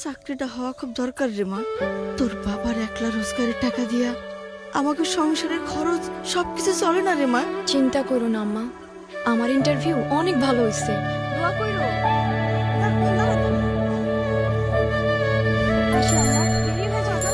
চাকরিটা হওয়া খুব দরকার রে মা। তোর বাবার একলা রোজগারের টাকা দিয়া আমাকে সংসারের খরচ সবকিছু চলে না রে মা। চিন্তা করো না আম্মা, আমার ইন্টারভিউ অনেক ভালো হয়েছে, দোয়া কইরো। আসি আম্মা, দেরি হয়ে যাবে।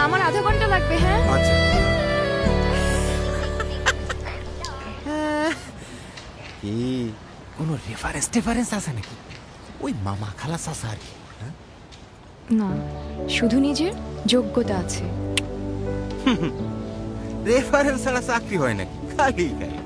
আমার আধা ঘন্টা লাগবে। হ্যাঁ আচ্ছা। কি কোনো রেফারেন্স আছে নাকি? ওই মামা খালা চাচা আর কি? না, শুধু নিজের যোগ্যতা আছে। রেফারেন্স ছাড়া চাকরি হয় নাকি? খালি খালি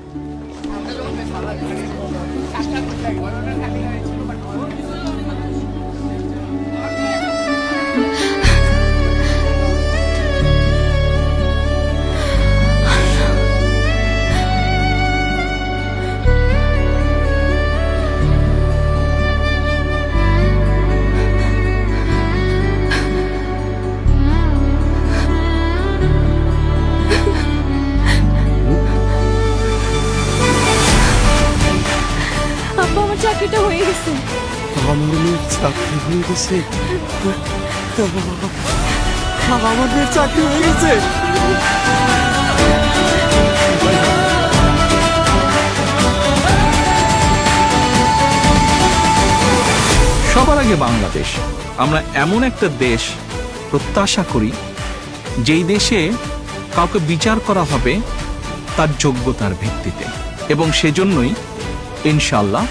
আব্বা, আমার চাকরিটা হয়ে গেছে। আমার মেয়ের চাকরি হয়ে গেছে। আমার মেয়ের চাকরি হয়ে গেছে। সবার আগে বাংলাদেশ। আমরা এমন একটা দেশ প্রত্যাশা করি যেই দেশে কাউকে বিচার করা হবে তার যোগ্যতার ভিত্তিতে, এবং সেজন্যই ইনশাআল্লাহ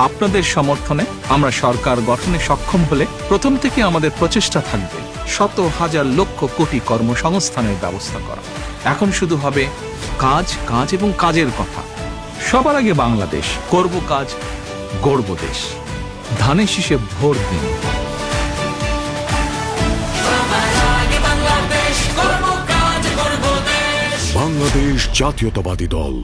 আপনাদের সমর্থনে আমরা সরকার গঠনে সক্ষম হলে প্রথম থেকে আমাদের প্রচেষ্টা থাকবে শত হাজার লক্ষ কোটি কর্মসংস্থানের ব্যবস্থা করা। এখন শুধু হবে কাজ, কাজ এবং কাজের কথা। সবার আগে বাংলাদেশ, করব কাজ, গড়ব দেশ। ধানের শীষে ভোট দিন। বাংলাদেশ জাতীয়তাবাদী দল।